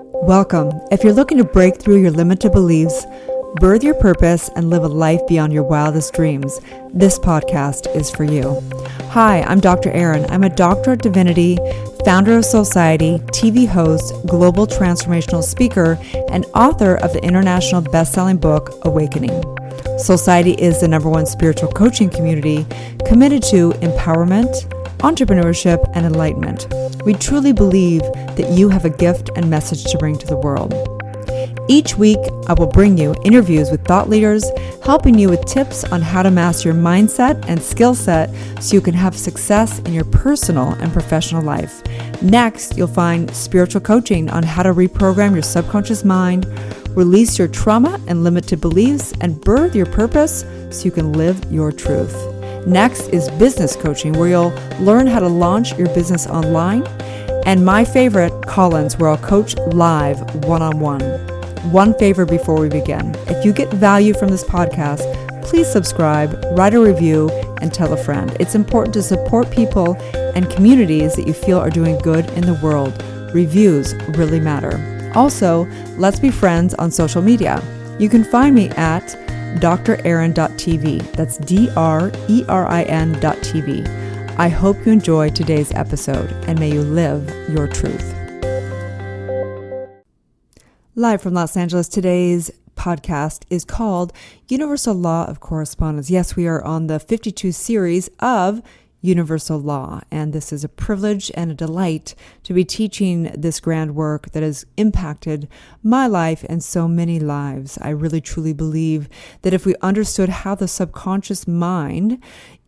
Welcome. If you're looking to break through your limited beliefs, birth your purpose, and live a life beyond your wildest dreams, this podcast is for you. Hi, I'm Dr. Erin. I'm a doctor of divinity, founder of Society, TV host, global transformational speaker, and author of the international best-selling book, Awakening. Society is the #1 spiritual coaching community committed to empowerment, entrepreneurship, and enlightenment. We truly believe that you have a gift and message to bring to the world. Each week, I will bring you interviews with thought leaders, helping you with tips on how to master your mindset and skill set so you can have success in your personal and professional life. Next, you'll find spiritual coaching on how to reprogram your subconscious mind, release your trauma and limited beliefs, and birth your purpose so you can live your truth. Next is business coaching, where you'll learn how to launch your business online. And my favorite, call-ins, where I'll coach live one-on-one. One favor before we begin. If you get value from this podcast, please subscribe, write a review, and tell a friend. It's important to support people and communities that you feel are doing good in the world. Reviews really matter. Also, let's be friends on social media. You can find me at drerin.tv. That's DRERIN.tv. I hope you enjoy today's episode, and may you live your truth. Live from Los Angeles, today's podcast is called Universal Law of Correspondence. Yes, we are on the 52 series of Universal Law, and this is a privilege and a delight to be teaching this grand work that has impacted my life and so many lives. I really truly believe that if we understood how the subconscious mind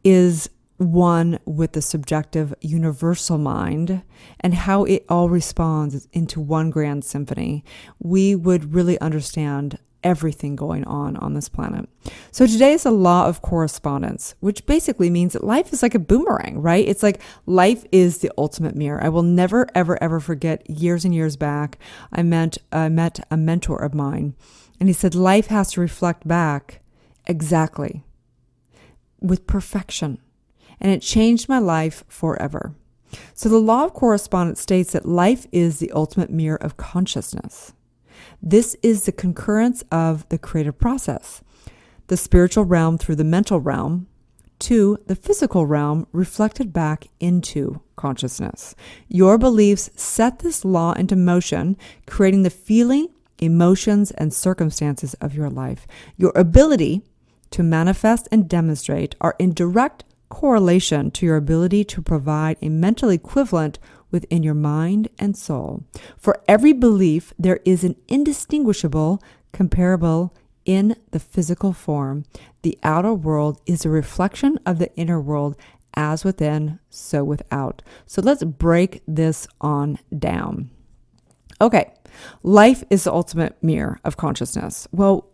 is one with the subjective universal mind and how it all responds into one grand symphony, we would really understand everything going on this planet. So today is the law of correspondence, which basically means that life is like a boomerang, right? It's like life is the ultimate mirror. I will never, ever, ever forget years and years back, I met a mentor of mine, and he said, life has to reflect back exactly with perfection. And it changed my life forever. So the law of correspondence states that life is the ultimate mirror of consciousness. This is the concurrence of the creative process, the spiritual realm through the mental realm to the physical realm reflected back into consciousness. Your beliefs set this law into motion, creating the feeling, emotions, and circumstances of your life. Your ability to manifest and demonstrate are in direct correlation to your ability to provide a mental equivalent within your mind and soul. For every belief, there is an indistinguishable comparable in the physical form. The outer world is a reflection of the inner world, as within, so without. So let's break this on down. Okay, life is the ultimate mirror of consciousness. Well,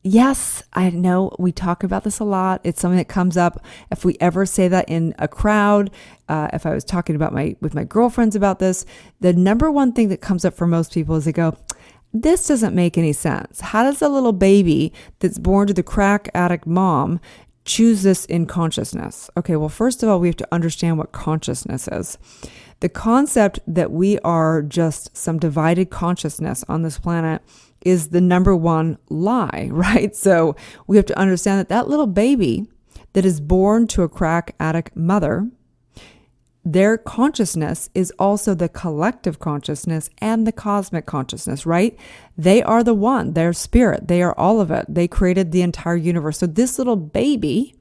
yes, I know we talk about this a lot. It's something that comes up if we ever say that in a crowd. If I was talking about with my girlfriends about this, the #1 thing that comes up for most people is they go, this doesn't make any sense. How does a little baby that's born to the crack addict mom choose this in consciousness? Okay, well, first of all, we have to understand what consciousness is. The concept that we are just some divided consciousness on this planet is the #1 lie, right? So we have to understand that that little baby that is born to a crack addict mother, their consciousness is also the collective consciousness and the cosmic consciousness, right? They are the one, they're spirit, they are all of it. They created the entire universe. So this little baby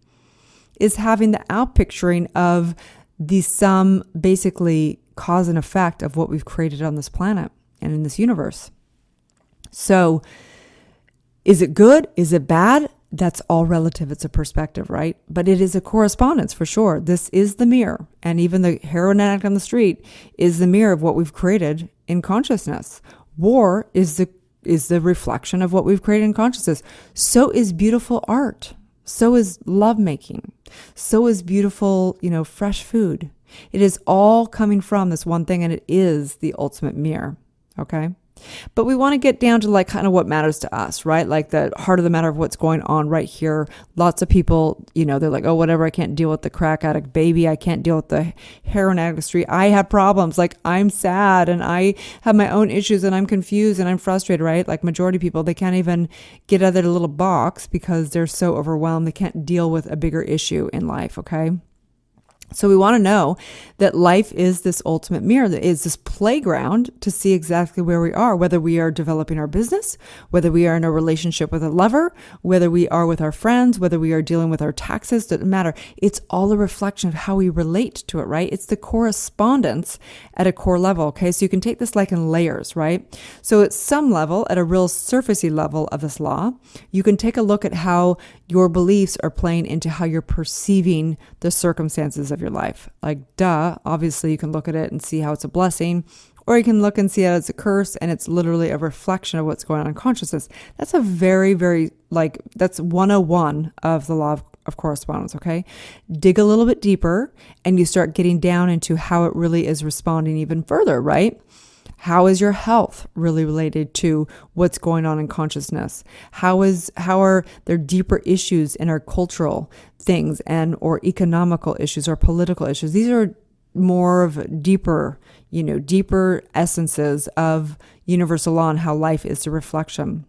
is having the outpicturing of the sum, basically cause and effect of what we've created on this planet and in this universe. So is it good? Is it bad? That's all relative. It's a perspective, right? But it is a correspondence for sure. This is the mirror. And even the heroin addict on the street is the mirror of what we've created in consciousness. War is the reflection of what we've created in consciousness. So is beautiful art. So is lovemaking. So is beautiful, fresh food. It is all coming from this one thing, and it is the ultimate mirror. Okay? But we want to get down to like kind of what matters to us, right? Like the heart of the matter of what's going on right here. Lots of people, they're like, oh, whatever, I can't deal with the crack addict baby. I can't deal with the heroin addict street. I have problems. Like I'm sad and I have my own issues and I'm confused and I'm frustrated, right? Like majority of people, they can't even get out of their little box because they're so overwhelmed. They can't deal with a bigger issue in life, okay? So we want to know that life is this ultimate mirror, that is this playground to see exactly where we are, whether we are developing our business, whether we are in a relationship with a lover, whether we are with our friends, whether we are dealing with our taxes, doesn't matter. It's all a reflection of how we relate to it, right? It's the correspondence at a core level, okay? So you can take this like in layers, right? So at some level, at a real surfacey level of this law, you can take a look at how your beliefs are playing into how you're perceiving the circumstances of your life. Like, duh, obviously you can look at it and see how it's a blessing, or you can look and see how it's a curse, and it's literally a reflection of what's going on in consciousness. That's a very, very, that's 101 of the law of correspondence, okay? Dig a little bit deeper, and you start getting down into how it really is responding even further, right? How is your health really related to what's going on in consciousness? How are there deeper issues in our cultural things or economical issues or political issues? These are more of deeper essences of universal law and how life is a reflection.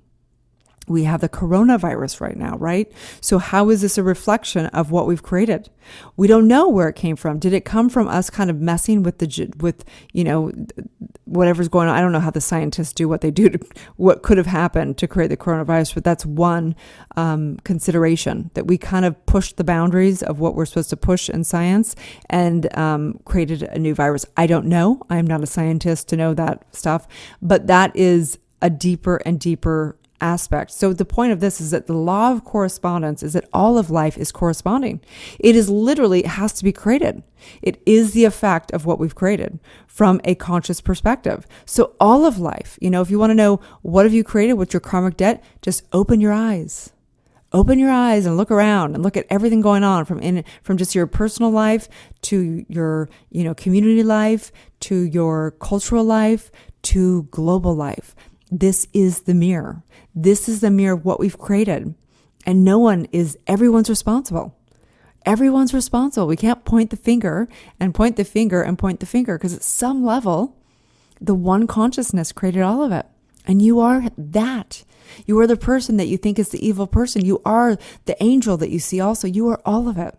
We have the coronavirus right now, right? So how is this a reflection of what we've created? We don't know where it came from. Did it come from us kind of messing with whatever's going on? I don't know how the scientists do what they do, what could have happened to create the coronavirus, but that's one consideration, that we kind of pushed the boundaries of what we're supposed to push in science and created a new virus. I don't know. I'm not a scientist to know that stuff, but that is a deeper and deeper aspect. So the point of this is that the law of correspondence is that all of life is corresponding. It has to be created. It is the effect of what we've created from a conscious perspective. So all of life, if you want to know what have you created, what's your karmic debt, just open your eyes. Open your eyes and look around and look at everything going on from just your personal life to your, community life, to your cultural life, to global life. This is the mirror. This is the mirror of what we've created. And everyone's responsible. Everyone's responsible. We can't point the finger and point the finger and point the finger, because at some level, the one consciousness created all of it. And you are that. You are the person that you think is the evil person. You are the angel that you see also. You are all of it.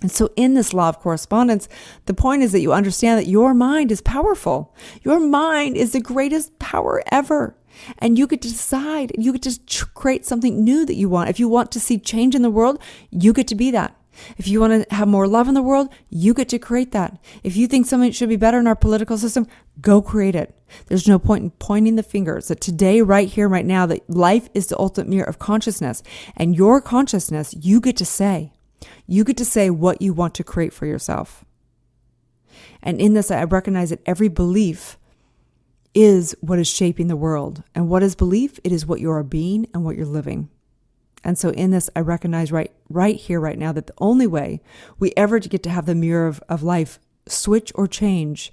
And so in this law of correspondence, the point is that you understand that your mind is powerful. Your mind is the greatest power ever. And you get to decide, you get to create something new that you want. If you want to see change in the world, you get to be that. If you want to have more love in the world, you get to create that. If you think something should be better in our political system, go create it. There's no point in pointing the fingers. That today, right here, right now, that life is the ultimate mirror of consciousness. And your consciousness, you get to say. You get to say what you want to create for yourself. And in this, I recognize that every belief is what is shaping the world. And what is belief? It is what you are being and what you're living. And so in this, I recognize right here, right now, that the only way we ever get to have the mirror of life switch or change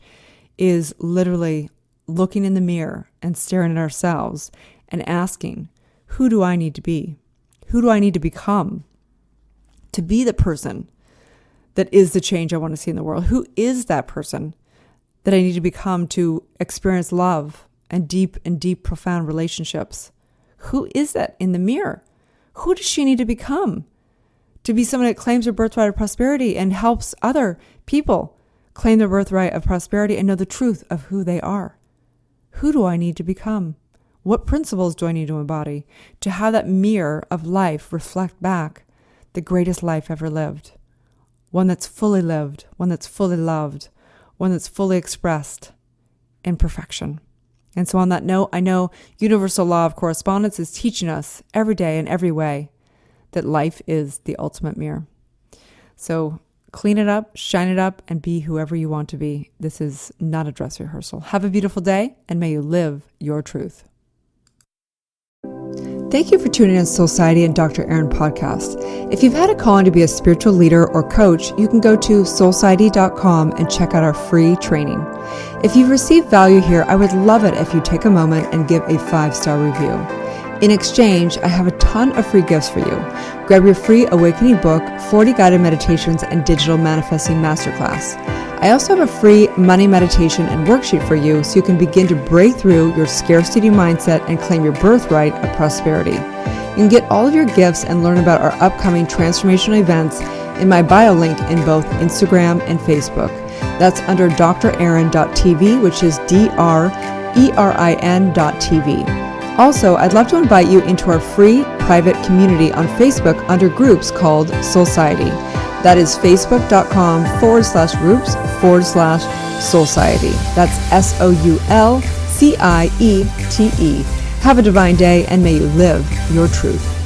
is literally looking in the mirror and staring at ourselves and asking, who do I need to be? Who do I need to become to be the person that is the change I want to see in the world? Who is that person that I need to become to experience love and deep, profound relationships? Who is that in the mirror? Who does she need to become to be someone that claims her birthright of prosperity and helps other people claim their birthright of prosperity and know the truth of who they are? Who do I need to become? What principles do I need to embody to have that mirror of life reflect back the greatest life ever lived? One that's fully lived, one that's fully loved, one that's fully expressed in perfection. And so on that note, I know universal law of correspondence is teaching us every day in every way that life is the ultimate mirror. So clean it up, shine it up, and be whoever you want to be. This is not a dress rehearsal. Have a beautiful day, and may you live your truth. Thank you for tuning in to Soulciety and Dr. Aaron podcast. If you've had a calling to be a spiritual leader or coach, you can go to soulciety.com and check out our free training. If you've received value here, I would love it if you take a moment and give a 5-star review. In exchange, I have a ton of free gifts for you. Grab your free awakening book, 40 guided meditations, and digital manifesting masterclass. I also have a free money meditation and worksheet for you so you can begin to break through your scarcity mindset and claim your birthright of prosperity. You can get all of your gifts and learn about our upcoming transformational events in my bio link in both Instagram and Facebook. That's under draaron.tv, which is DRERIN.tv. Also, I'd love to invite you into our free private community on Facebook under groups called Soulciety. That is facebook.com/groups/Soulciety. That's SOULCIETE. Have a divine day and may you live your truth.